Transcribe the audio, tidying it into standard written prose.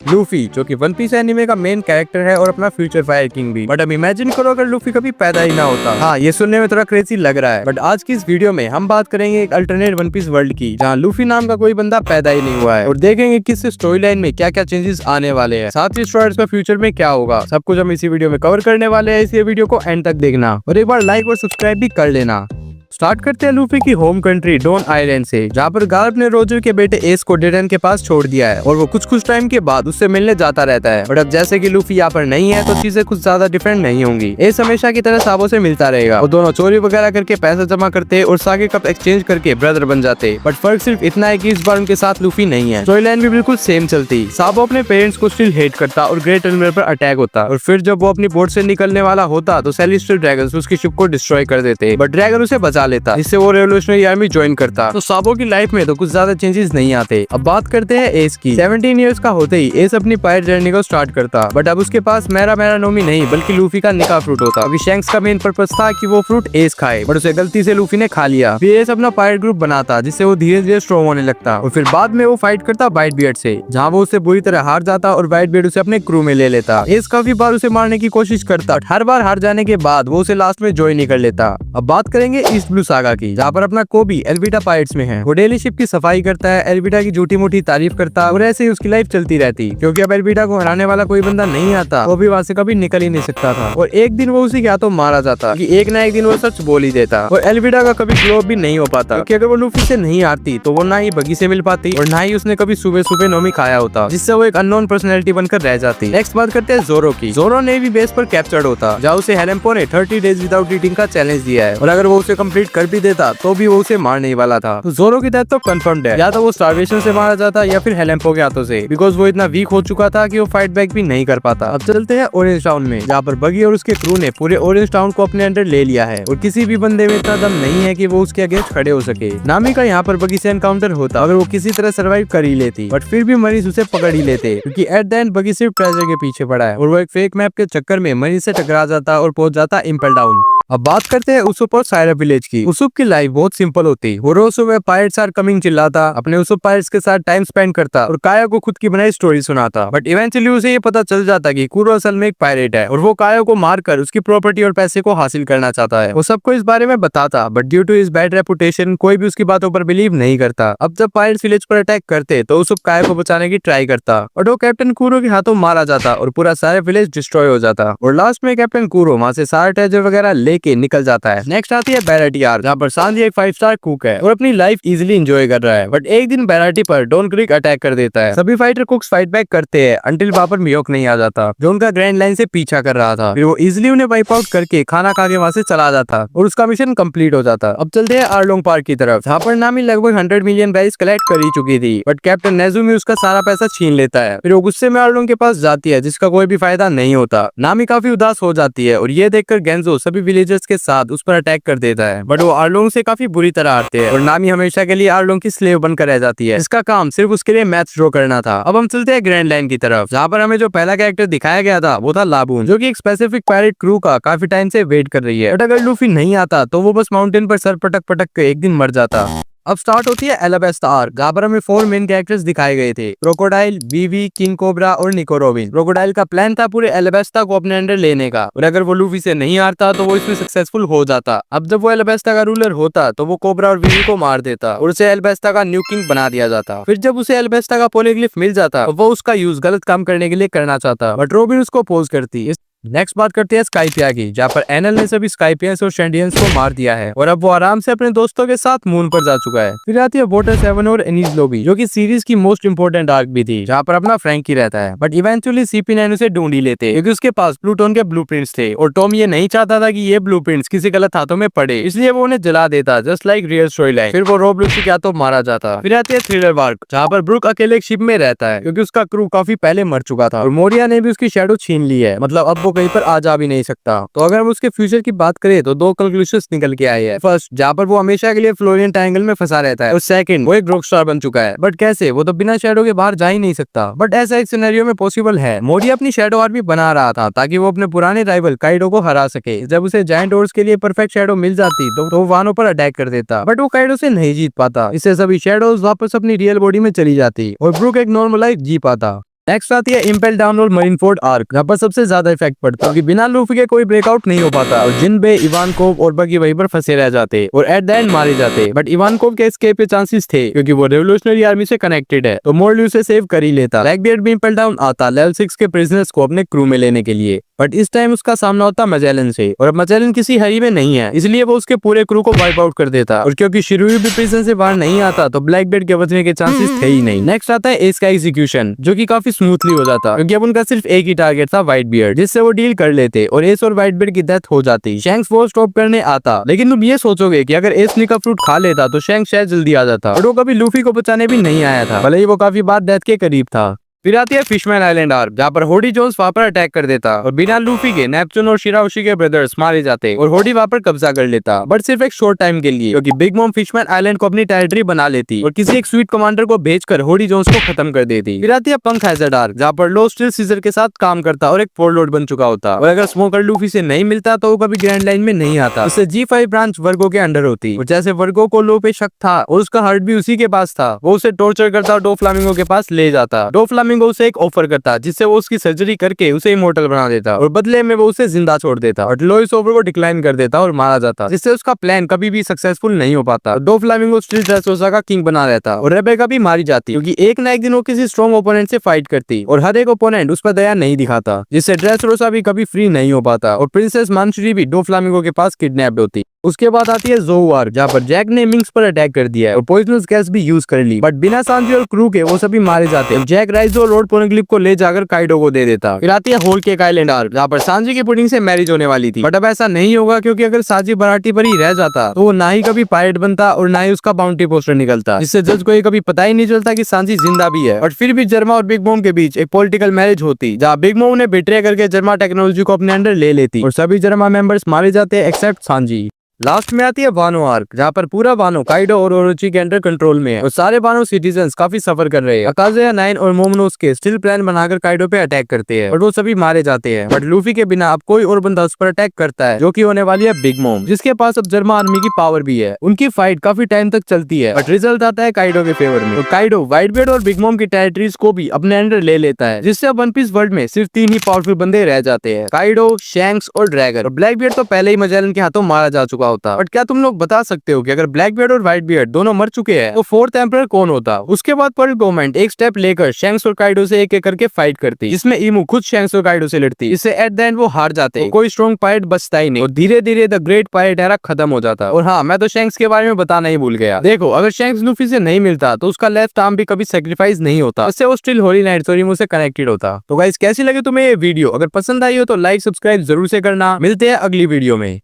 Luffy जो कि one piece anime का मेन कैरेक्टर है और अपना फ्यूचर फायर किंग भी। बट अब इमेजिन करो अगर लूफी कभी पैदा ही ना होता। हाँ, ये सुनने में थोड़ा क्रेजी लग रहा है, बट आज की इस वीडियो में हम बात करेंगे एक अल्टरनेट वन पीस वर्ल्ड की, जहाँ लूफी नाम का कोई बंदा पैदा ही नहीं हुआ है, और देखेंगे कि इस स्टोरी लाइन में क्या क्या चेंजेस आने वाले हैं, साथ ही स्टोरीज का फ्यूचर में क्या होगा, सब कुछ हम इसी वीडियो में कवर करने वाले हैं। इसलिए वीडियो को एंड तक देखना और एक बार लाइक और सब्सक्राइब भी कर लेना। स्टार्ट करते हैं लूफी की होम कंट्री डॉन आइलैंड से, जहाँ पर गार्प ने रोजर के बेटे एस को डेरन के पास छोड़ दिया है और वो कुछ टाइम के बाद उससे मिलने जाता रहता है। बट अब जैसे कि लूफी यहाँ पर नहीं है तो चीजें कुछ ज्यादा डिफरेंट नहीं होंगी। एस हमेशा की तरह साबो से मिलता रहेगा। वो दोनों चोरी वगैरह करके पैसा जमा करते और सागे कप एक्सचेंज करके ब्रदर बन जाते। बट फर्क सिर्फ इतना है कि इस बार उनके साथ लूफी नहीं है। स्टोरी लाइन भी बिल्कुल सेम चलती। साबो अपने पेरेंट्स को स्टिल हेट करता और ग्रेट एडमिरल पर अटैक होता, और फिर जब वो अपनी बोट से निकलने वाला होता तो सेलेस्टियल ड्रैगन्स उसकी शिप को डिस्ट्रॉय कर देते, बट ड्रैगन उसे बचा लेता, जिससे वो रेवोल्यूशनरी आर्मी ज्वाइन करता। तो साबो की लाइफ में तो कुछ ज्यादा चेंजेस नहीं आते। अब बात करते हैं एस की। 17 इयर्स का होते ही एस अपनी पायरेट जर्नी को स्टार्ट करता, बट अब उसके पास मेरा नोमी नहीं बल्कि लूफी का निका फ्रूट होता। अभी शैंक्स का मेन पर्पस था कि वो फ्रूट एस खाए, बट उसे गलती से लूफी ने खा लिया। फिर एस अपना पायरेट ग्रुप बनाता, जिससे वो धीरे धीरे स्ट्रॉन्ग होने लगता, और फिर बाद में वो फाइट करता व्हाइट बियर्ड से, जहाँ वो उससे बुरी तरह हार जाता और व्हाइट बियर्ड उसे अपने क्रू में ले लेता। एस काफी बार उसे मारने की कोशिश करता, हर बार हार जाने के बाद वो उसे लास्ट में ज्वाइन नहीं कर लेता। अब बात करेंगे ईस्ट ब्लू सागा की, जहाँ पर अपना कोबी एल्विटा पायरेट्स में है। वो डेली शिप की सफाई करता है, एल्विटा की झूठी मूठी तारीफ करता, और ऐसे ही उसकी लाइफ चलती रहती, क्योंकि अब एल्विटा को हराने वाला कोई बंदा नहीं आता। वो भी वहाँ से कभी निकल ही नहीं सकता था, और एक दिन वो उसी के हाथों मारा जाता कि एक ना एक दिन वो सच बोल ही देता। और एल्विटा का कभी ग्लो भी नहीं हो पाता, क्योंकि अगर वो लूफी से नहीं आती तो वो ना ही बगी से मिल पाती और ना ही उसने कभी सुबह सुबह नोमी खाया होता, जिससे वो एक अननोन पर्सनैलिटी बनकर रह जाती। नेक्स्ट बात करते हैं जोरो की। जोरो नेवी बेस पर कैप्चर्ड होता, जहाँ उसे हेलेम्पो ने 30 डेज विदाउट ईटिंग का चैलेंज दिया है, और अगर वो उसे कंप्लीट कर भी देता तो भी वो उसे मार नहीं वाला था। तो जोरो की डेथ तो कंफर्म्ड है, या तो वो स्टारवेशन से मारा जाता या फिर हेलेम्पो के हाथों से, बिकॉज वो इतना वीक हो चुका था कि वो फाइट बैक भी नहीं कर पाता। अब चलते हैं ऑरेंज टाउन में, जहाँ पर बगी और उसके क्रू ने पूरे ऑरेंज टाउन को अपने अंडर ले लिया है, और किसी भी बंदे में इतना दम नहीं है कि वो उसके अगेंस्ट खड़े हो सके। नामी का यहाँ पर बगी से एनकाउंटर होता, अगर वो किसी तरह सर्वाइव कर ही लेती, बट फिर भी मरीज उसे पकड़ ही लेते, क्योंकि एट द एंड बगी सिर्फ ट्रेजर के पीछे पड़ा है, और वो एक फेक मैप के चक्कर में मरीज से टकरा जाता और पहुंच जाता इम्पल डाउन। अब बात करते हैं उसुप और सायरा विलेज की। उसुप की लाइफ बहुत सिंपल होती। वो रोज सुबह पायरेट्स आर कमिंग चिल्लाता, अपने उसुप पायरेट्स के साथ टाइम स्पेंड करता और काया को खुद की बनाई स्टोरी सुनाता। बट इवेंचुअली उसे ये पता चल जाता कि कुरो असल में एक पायरेट है, और वो काया को मारकर उसकी प्रॉपर्टी और पैसे को हासिल करना चाहता है। वो सबको इस बारे में बताता, but due to his bad reputation कोई भी उसकी बातों पर बिलीव नहीं करता। अब जब पायरेट्स विलेज पर अटैक करते तो उसुप काया को बचाने की ट्राई करता, बट वो कैप्टन कुरो के हाथों मारा जाता और पूरा सारा विलेज डिस्ट्रॉय हो जाता, और लास्ट में कैप्टन कुरो वहां से सारा ट्रेजर वगैरह लेके निकल जाता है। नेक्स्ट आती है बैराटी आर्क, जहाँ पर सांजी एक 5 स्टार कुक है और अपनी लाइफ इजीली एंजॉय कर रहा है। बट एक दिन बैराटी पर डॉन क्रीक अटैक कर देता है। सभी फाइटर कुक्स फाइट बैक करते हैं अंटिल वहां पर मियोक नहीं आ जाता, जो उनका ग्रैंड लाइन से पीछा कर रहा था। फिर वो इजीली उन्हें वाइप आउट करके खाना खा के वहां से चला जाता और उसका मिशन कंप्लीट हो जाता। अब चलते हैं आर्लोंग पार्क की तरफ, जहाँ पर नामी लगभग 100 मिलियन बैरिल्स कलेक्ट कर ही चुकी थी, बट कैप्टन नेजुमी उसका सारा पैसा छीन लेता है। फिर वो गुस्से में आर्लोंग के पास जाती है, जिसका कोई भी फायदा नहीं होता। नामी काफी उदास हो जाती है, और ये देखकर गेंजो सभी विलेजर्स के साथ उस पर अटैक कर देता है, बट वो आर्लोंग से काफी बुरी तरह हारते हैं, और नामी हमेशा के लिए आर्लोंग की स्लेव बनकर रह जाती है। इसका काम सिर्फ उसके लिए मैच ड्रॉ करना था। अब हम चलते हैं ग्रैंड लाइन की तरफ, जहाँ पर हमें जो पहला कैरेक्टर दिखाया गया था वो था लाबून, जो कि एक स्पेसिफिक पायरेट क्रू का काफी टाइम से वेट कर रही है। बट अगर लूफी नहीं आता तो वो बस माउंटेन पर सर पटक पटक के एक दिन मर जाता। अब स्टार्ट होती है एलाबेस्टा आर्क, जहाँ पर हमें 4 मेन कैरेक्टर्स दिखाए गए थे, क्रोकोडाइल, वीवी, किंग कोबरा और निको रोबिन। क्रोकोडाइल का प्लान था पूरे एलाबेस्टा को अपने अंडर लेने का, और अगर वो लूफी से नहीं हारता तो वो इसमें सक्सेसफुल हो जाता। अब जब वो एलाबेस्टा का रूलर होता तो वो कोबरा और वीवी को मार देता और उसे एलाबेस्टा का न्यू किंग बना दिया जाता। फिर जब उसे एलाबेस्टा का पोलीग्लिफ मिल जाता तो वो उसका यूज गलत काम करने के लिए करना चाहता, बट रोबिन उसको अपोज करती। नेक्स्ट बात करते हैं स्काइपिया की, जहाँ पर एनएल ने सभी स्काइपियंस और शेंडियंस को मार दिया है, और अब वो आराम से अपने दोस्तों के साथ मून पर जा चुका है। फिर आती है वॉटर 7 और एनीज लोबी, जो कि सीरीज की मोस्ट इंपोर्टेंट आर्क भी थी, जहाँ पर अपना फ्रैंकी रहता है। बट इवेंचुअली CP9 उसे ढूंढ ही लेते, क्योंकि उसके पास प्लूटोन के ब्लूप्रिंट्स थे, और टॉम ये नहीं चाहता था कि ये ब्लूप्रिंट्स किसी गलत हाथों में पड़े, इसलिए वो उन्हें जला देता, just like real story line. फिर वो रोब लूसी के हाथों मारा जाता। फिर आती है थ्रिलर वार्क, जहाँ पर ब्रुक अकेले एक शिप में रहता है, क्योंकि उसका क्रू काफी पहले मर चुका था, और मोरिया ने भी उसकी शैडो छीन ली है। मतलब अब वो कहीं पर आ जा भी नहीं सकता। तो अगर हम उसके फ्यूचर की बात करें तो 2 कंक्लूजन्स निकल के आए हैं। फर्स्ट, जहाँ पर वो हमेशा के लिए फ्लोरियन ट्रायंगल में फंसा रहता है, और सेकंड, वो एक रॉक स्टार बन चुका है। बट कैसे? वो तो बिना शैडो के बाहर जा ही नहीं सकता। बट ऐसा एक सिनेरियो में पॉसिबल है। मोरिया अपनी शैडो आर्मी बना रहा था ताकि वो अपने पुराने राइवल काइडो को हरा सके। जब उसे जायंट ओर्स के लिए परफेक्ट शैडो मिल जाती तो वो वानो पर अटैक कर देता, बट वो काइडो से नहीं जीत पाता। इससे सभी शैडोज वापस अपनी रियल बॉडी में चली जाती और ब्रुक एक नॉर्मल लाइफ जी पाता। नेक्स्ट आती है इम्पेल डाउन और मरीनफोर्ड आर्क, जहाँ पर सबसे ज्यादा इफेक्ट पड़ता है क्योंकि बिना लूफी के कोई ब्रेकआउट नहीं हो पाता और जिनबे, इवानकोव और बगी वहीं पर फंसे रह जाते और एट द एंड मारे जाते। बट इवानकोव के एस्केप के चांसेस थे क्योंकि वो रेवोल्यूशनरी आर्मी से कनेक्टेड है, तो मोरली उसे सेव कर ही लेता। ब्लैकबियर्ड भी इम्पेल डाउन आता लेवल 6 के प्रिजनर्स को अपने क्रू में लेने के लिए, बट इस टाइम उसका सामना होता मैजेलन से और अब मैजेलन किसी हरी में नहीं है, इसलिए वो उसके पूरे क्रू को वाइप आउट कर देता। और क्योंकि शिरुई भी प्रिजन से बाहर नहीं आता तो ब्लैकबियर्ड के बचने के चांसेस थे ही नहीं। नेक्स्ट आता है एस का एग्जीक्यूशन, जो कि काफी स्मूथली हो जाता क्योंकि अब उनका सिर्फ एक ही टारगेट था, व्हाइट बियर्ड, जिससे वो डील कर लेते और एस और व्हाइट बियर्ड की डेथ हो जाती। शैंक्स वो स्टॉप करने आता, लेकिन तुम ये सोचोगे कि अगर एस निका फ्रूट खा लेता तो शैंक्स शायद जल्दी आ जाता, और वो कभी लूफी को बचाने भी नहीं आया था, भले ही वो काफी बार डेथ के करीब था। फिर आती है फिशमैन आइलैंड आर्क, जहाँ पर होडी जोन्स वहां पर अटैक कर देता और बिना लूफी के नेपच्यून और शिराओशी के ब्रदर्स मारे जाते और होडी वहां पर कब्जा कर लेता, बट सिर्फ एक शॉर्ट टाइम के लिए, क्योंकि बिग मॉम फिशमैन आइलैंड को अपनी टेरिटरी बना लेती और किसी एक स्वीट कमांडर को भेजकर होडी जोन्स को खत्म कर देती। फिर आती है पंख हैजर्ड आर्क, जहाँ पर लो स्टील सीजर के साथ काम करता और एक फोरलोड बन चुका होता, और अगर स्मोकर लूफी से नहीं मिलता तो वो कभी ग्रैंड लाइन में नहीं आता। उससे G5 ब्रांच वर्गो के अंडर होती और जैसे वर्गो को लो पे शक था और उसका हार्ट भी उसी के पास था, वो उसे टॉर्चर करता और डो फ्लामिंगो के पास ले जाता। डो फ्लामिंगो उसे एक ऑफर करता जिससे वो उसकी सर्जरी करके उसे इमोर्टल बना देता और बदले में वो उसे जिंदा छोड़ देता और लोइस ओवर को डिक्लाइन कर देता और मारा जाता, जिससे उसका प्लान कभी भी सक्सेसफुल नहीं हो पाता। डो फ्लामिंगो स्टिल ड्रेसरोसा का किंग बना रहता और रेबेका भी मारी जाती क्योंकि एक ना एक दिन वो किसी स्ट्रॉन्ग ओपोनेंट से फाइट करती और हर एक ओपोनेंट उस पर दया नहीं दिखाता, जिससे ड्रेसरोसा भी कभी फ्री नहीं हो पाता और प्रिंसेस मानशुरी भी डो फ्लामिंगो के पास किडनैप्ड होती। उसके बाद आती है ज़ोउ वार, जहाँ पर जैक ने मिंक्स पर अटैक कर दिया है और पॉइजनस गैस भी यूज कर ली, बट बिना सांजी और क्रू के वो सभी मारे जाते हैं। जैक राइजो और लॉर्ड पोनेग्लिफ को ले जाकर काइडो को दे देता। फिर आती है होल केक आइलैंड आर्क, जहाँ पर सांजी की पुडिंग से मैरिज होने वाली थी, बट अब ऐसा नहीं होगा क्योंकि अगर सांजी बराटी पर ही रह जाता तो वो ना ही कभी पायरेट बनता और ना ही उसका बाउंटी पोस्टर निकलता, जिससे जज को ये कभी पता ही नहीं चलता कि सांजी जिंदा भी है। और फिर भी जर्मा और बिग मॉम के बीच एक पॉलिटिकल मैरिज होती, जहाँ बिग मॉम ने बिट्रे करके जर्मा टेक्नोलॉजी को अपने अंडर ले लेती और सभी जर्मा मेंबर्स मारे जाते एक्सेप्ट सांजी। लास्ट में आती है वानो आर्क, जहाँ पर पूरा वानो काइडो और ओरोची के अंडर कंट्रोल में है और सारे वानो सिटीजन्स काफी सफर कर रहे हैं। अकाज़ुया 9 और मोमोनोसुके स्टिल प्लान बनाकर काइडो पे अटैक करते हैं, बट वो सभी मारे जाते हैं। बट लूफी के बिना अब कोई और बंदा उस पर अटैक करता है, जो कि होने वाली है बिग मॉम, जिसके पास अब जर्मा आर्मी की पावर भी है। उनकी फाइट काफी टाइम तक चलती है, बट रिजल्ट आता है काइडो के फेवर में। तो काइडो व्हाइट बियर्ड और बिग मॉम की टेरिटरीज को भी अपने अंडर ले लेता है, जिससे अब वन पीस वर्ल्ड में सिर्फ 3 ही पावरफुल बंदे रह जाते हैं, काइडो, शैंक्स और ड्रैगन। और ब्लैक बियर्ड तो पहले ही मैजेलन के हाथों मारा जा चुका होता। बट क्या तुम बता सकते हो कि अगर ब्लैक बियर्ड और व्हाइट बियर्ड दोनों मर चुके हैं तो फोर्थ एम्परर कौन होता? उसके बाद पर्ल गवर्नमेंट एक स्टेप लेकर शैंक्स और काइडो से एक एक करके फाइट करती, जिसमें इमू खुद शैंक्स और काइडो से लड़ती। इससे एट द एंड वो हार जाते, कोई स्ट्रॉन्ग पायरेट बचता ही नहीं और धीरे धीरे द ग्रेट पायरेट एरा खत्म हो जाता। और हाँ, मैं तो शैंक्स के बारे में बताना ही भूल गया। देखो, अगर शैंक्स लूफी से नहीं मिलता तो उसका लेफ्ट आर्म भी कभी सेक्रीफाइस नहीं होता, उससे वो स्टिल होली नाइट और इमू से कनेक्टेड होता। तो गाइस, कैसी लगी तुम्हें ये वीडियो? अगर पसंद आई हो तो लाइक सब्सक्राइब जरूर से करना। मिलते हैं अगली वीडियो में।